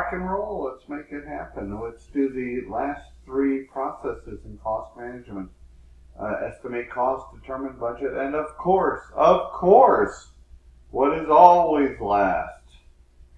rock and roll. Let's make it happen. Let's do the last three processes in cost management. Estimate cost, determine budget, and of course, what is always last?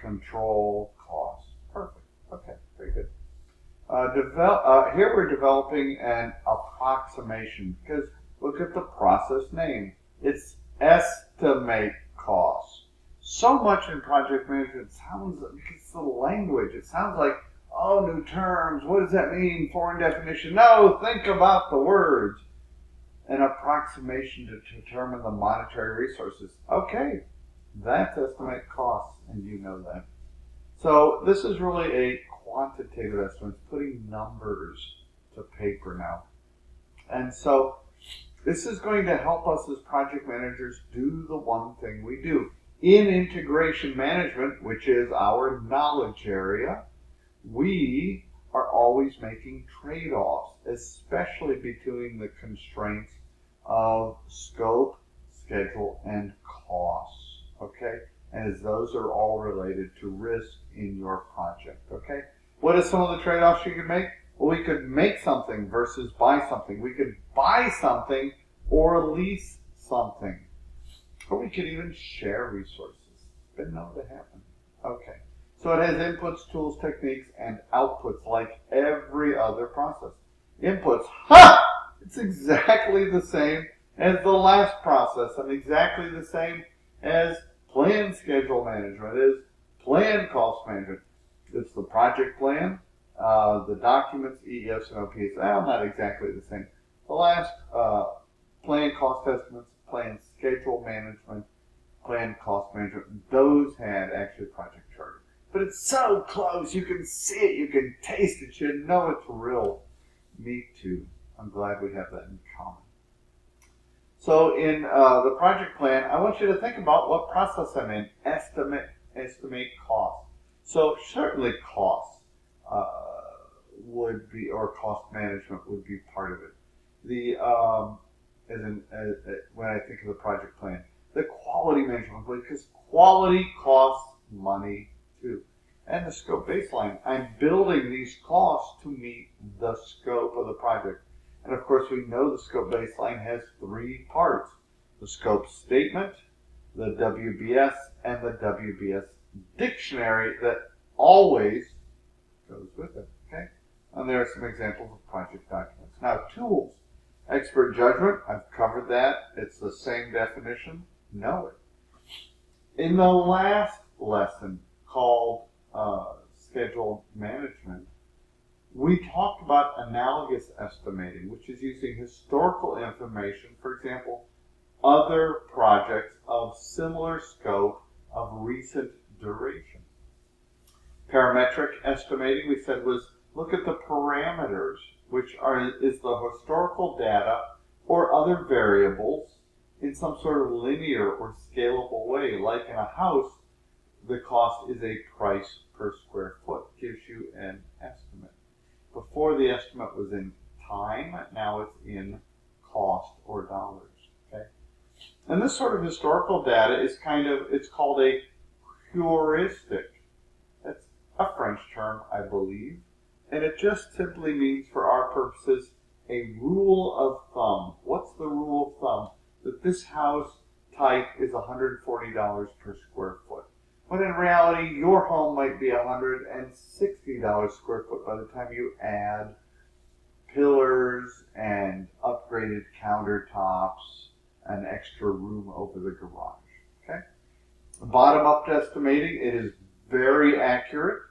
Control cost. Perfect. Okay, very good. Here we're developing an approximation because look at the process name. It's estimate cost. So much in project management sounds, it's the language. It sounds like, oh, new terms. What does that mean? Foreign definition. No, think about the words. An approximation to determine the monetary resources. Okay, that's estimate costs, and you know that. So this is really a quantitative estimate, putting numbers to paper now. And so this is going to help us as project managers do the one thing we do. In integration management, which is our knowledge area, we are always making trade-offs, especially between the constraints of scope, schedule, and costs, okay? As those are all related to risk in your project, okay? What are some of the trade-offs you could make? Well, we could make something versus buy something. We could buy something or lease something. Or we could even share resources. It's been known to happen. Okay. So it has inputs, tools, techniques, and outputs like every other process. Inputs, it's exactly the same as the last process and exactly the same as plan schedule management, is plan cost management. It's the project plan, the documents, EEFs and OPs. Well, not exactly the same. The last plan cost estimates, plan schedule management, plan cost management, those had actually project charter. But it's so close, you can see it, you can taste it, you know it's real. Me too. I'm glad we have that in common. So in the project plan, I want you to think about what process I'm in. Estimate cost. So certainly costs would be, or cost management would be part of it. The when I think of the project plan, the quality management, because quality costs money too. And the scope baseline. I'm building these costs to meet the scope of the project. And of course, we know the scope baseline has three parts. The scope statement, the WBS, and the WBS dictionary that always goes with it. Okay? And there are some examples of project documents. Now, tools. Expert judgment, I've covered that. It's the same definition. Know it. In the last lesson called schedule management, we talked about analogous estimating, which is using historical information, for example, other projects of similar scope of recent duration. Parametric estimating, we said, was look at the parameters, which is the historical data or other variables in some sort of linear or scalable way. Like in a house, the cost is a price per square foot, gives you an estimate. Before, the estimate was in time, now it's in cost or dollars. Okay? And this sort of historical data is it's called a heuristic. That's a French term, I believe. And it just simply means, for our purposes, a rule of thumb. What's the rule of thumb? That this house type is $140 per square foot. When in reality, your home might be $160 square foot by the time you add pillars and upgraded countertops and extra room over the garage. Okay? Bottom-up estimating, it is very accurate,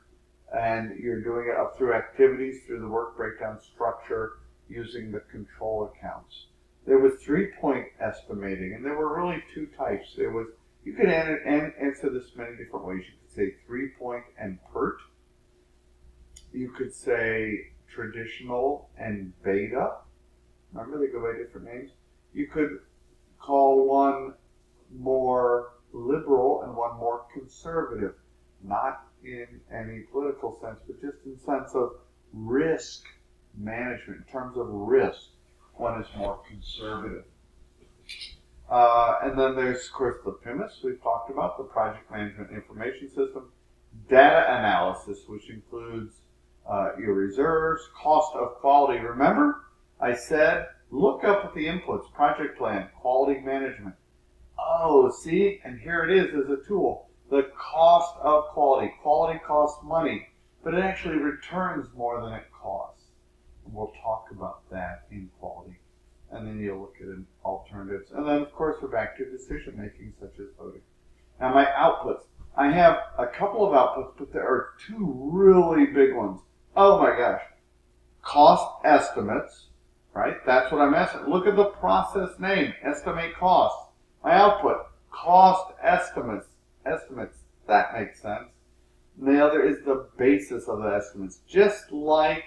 and you're doing it up through activities, through the work breakdown structure, using the control accounts. There was three-point estimating, and there were really two types. There was, you could answer this many different ways. You could say 3-point and PERT. You could say traditional and beta. Remember, they go by different names. You could call one more liberal and one more conservative. Not in any political sense, but just in sense of risk management. In terms of risk, one is more conservative. And then there's, of course, the PIMS we've talked about, the Project Management Information System. data analysis, which includes your reserves, cost of quality. Remember, I said look up at the inputs, project plan, quality management. Oh, see, and here it is as a tool. The cost of quality. Quality costs money, but it actually returns more than it costs. And we'll talk about that in quality. And then you'll look at alternatives. And then, of course, we're back to decision making, such as voting. Now, my outputs. I have a couple of outputs, but there are two really big ones. Oh my gosh. Cost estimates, right? That's what I'm asking. Look at the process name, estimate costs. My output, cost estimates. Estimates, that makes sense. And the other is the basis of the estimates, just like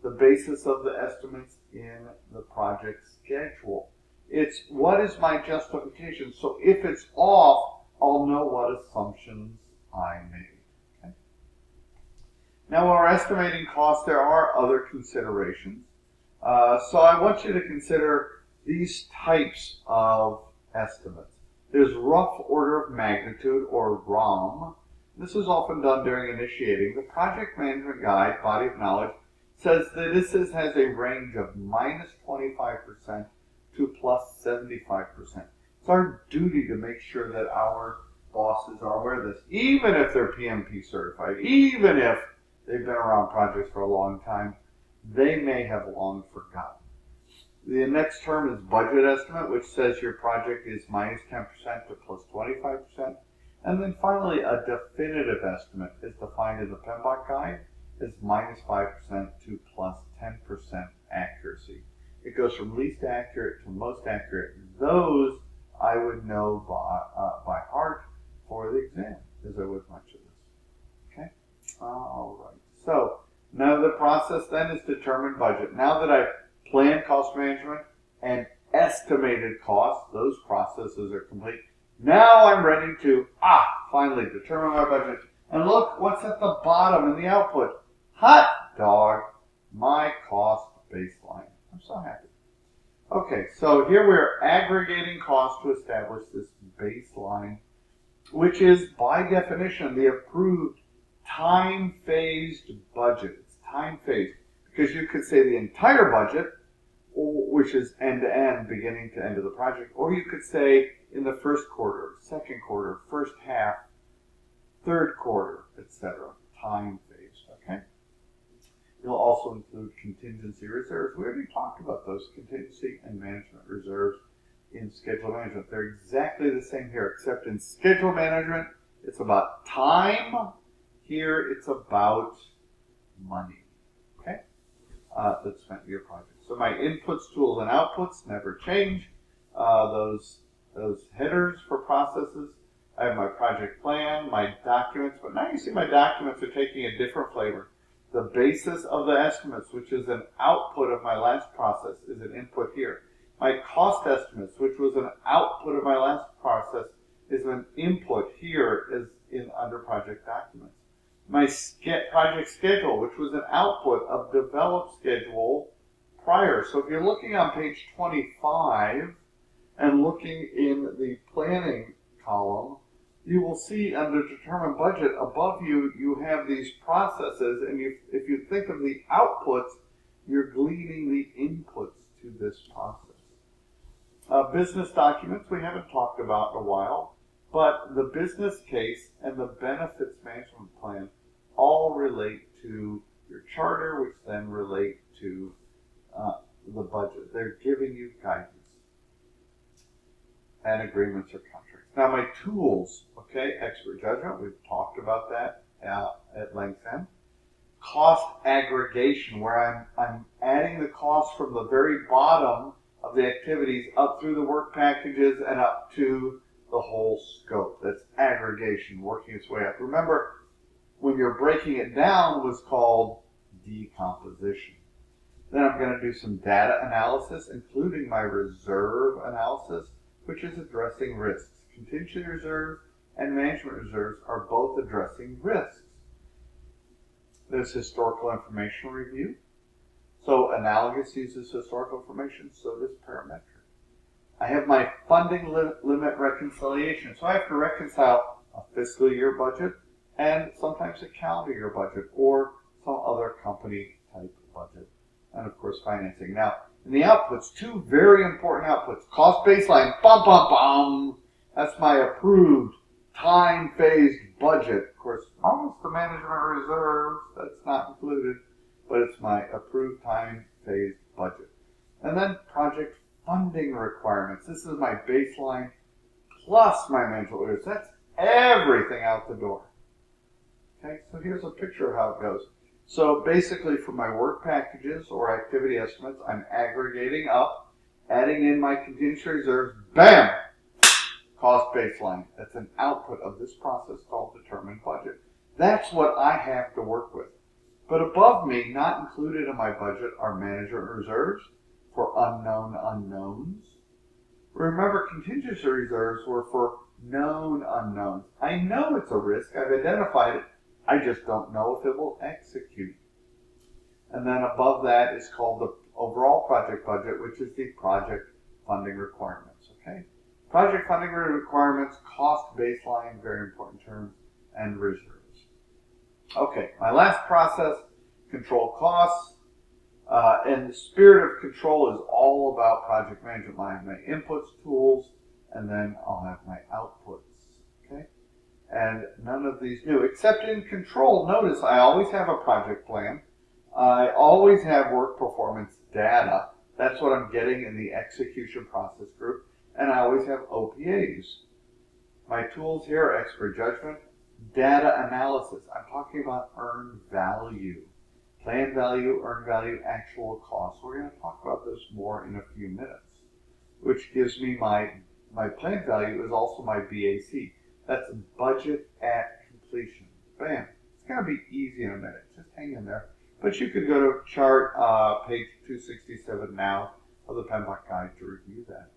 the basis of the estimates in the project schedule. It's what is my justification? So if it's off, I'll know what assumptions I made. Okay? Now, when we're estimating costs, there are other considerations. So I want you to consider these types of estimates. There's rough order of magnitude, or ROM. This is often done during initiating. The Project Management Guide, Body of Knowledge, says that this has a range of minus 25% to plus 75%. It's our duty to make sure that our bosses are aware of this, even if they're PMP certified, even if they've been around projects for a long time, they may have long forgotten. The next term is budget estimate, which says your project is minus 10% to plus 25%. And then finally, a definitive estimate is defined in the PMBOK guide as minus 5% to plus 10% accuracy. It goes from least accurate to most accurate. Those I would know by heart for the exam, as I would much of this. Okay? All right. So now the process then is determine budget. Now that I've planned cost management and estimated costs, those processes are complete. Now I'm ready to, finally determine my budget. And look what's at the bottom in the output. Hot dog, my cost baseline. I'm so happy. Okay, so here we're aggregating costs to establish this baseline, which is by definition the approved time-phased budget. It's time-phased because you could say the entire budget, which is end-to-end, beginning to end of the project, or you could say in the first quarter, second quarter, first half, third quarter, etc. Time-phased, okay? You'll also include contingency reserves. We already talked about those, contingency and management reserves in schedule management. They're exactly the same here, except in schedule management, it's about time. Here, it's about money, okay? That's spent in your project. So my inputs, tools, and outputs never change. Those headers for processes. I have my project plan, my documents, but now you see my documents are taking a different flavor. The basis of the estimates, which is an output of my last process, is an input here. My cost estimates, which was an output of my last process, is an input here is in under project documents. My project schedule, which was an output of developed schedule prior. So if you're looking on page 25 and looking in the planning column, you will see under determine budget above you, you have these processes, and if you think of the outputs, you're gleaning the inputs to this process. Business documents we haven't talked about in a while, but the business case and the benefits management plan all relate to your charter, which then relate to the budget. They're giving you guidance and agreements or contracts. Now my tools, okay, expert judgment, we've talked about that at length. Cost aggregation, where I'm adding the cost from the very bottom of the activities up through the work packages and up to the whole scope. That's aggregation, working its way up. Remember, when you're breaking it down, was called decomposition. Then I'm going to do some data analysis, including my reserve analysis, which is addressing risks. Contingency reserves and management reserves are both addressing risks. There's historical information review. So analogous uses historical information, so does parametric. I have my funding limit reconciliation. So I have to reconcile a fiscal year budget and sometimes a calendar year budget or some other company type budget. And of course, financing. Now, in the outputs, two very important outputs. Cost baseline, bum, bum, bum. That's my approved time-phased budget. Of course, almost the management reserves, that's not included, but it's my approved time-phased budget. And then project funding requirements. This is my baseline plus my management reserves. That's everything out the door. Okay, so here's a picture of how it goes. So basically for my work packages or activity estimates, I'm aggregating up, adding in my contingency reserves, bam! Cost baseline. That's an output of this process called determined budget. That's what I have to work with. But above me, not included in my budget, are management reserves for unknown unknowns. Remember, contingency reserves were for known unknowns. I know it's a risk. I've identified it. I just don't know if it will execute. And then above that is called the overall project budget, which is the project funding requirements. Okay? Project funding requirements, cost baseline, very important terms, and reserves. Okay, my last process, control costs. And the spirit of control is all about project management. I have my inputs, tools, and then I'll have my outputs. Okay? And none of these new, except in control. Notice I always have a project plan. I always have work performance data. That's what I'm getting in the execution process group. And I always have OPAs. My tools here are expert judgment, data analysis. I'm talking about earned value. Planned value, earned value, actual cost. We're going to talk about this more in a few minutes, which gives me my planned value is also my BAC. That's budget at completion. Bam. It's going to be easy in a minute. Just hang in there. But you could go to chart page 267 now of the PMBOK guide to review that.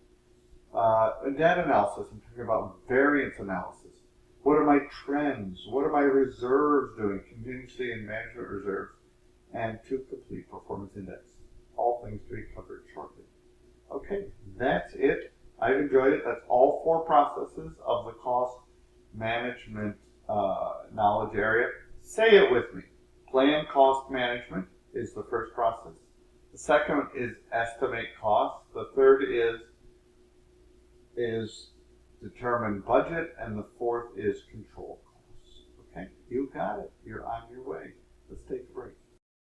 Data analysis, I'm talking about variance analysis. What are my trends? What are my reserves doing? Contingency and management reserves. And to complete performance index. All things to be covered shortly. Okay, that's it. I've enjoyed it. That's all four processes of the cost management knowledge area. Say it with me. Plan cost management is the first process. The second is estimate cost. The third is determine budget. And the fourth is control costs. Okay, you got it. You're on your way. Let's take a break.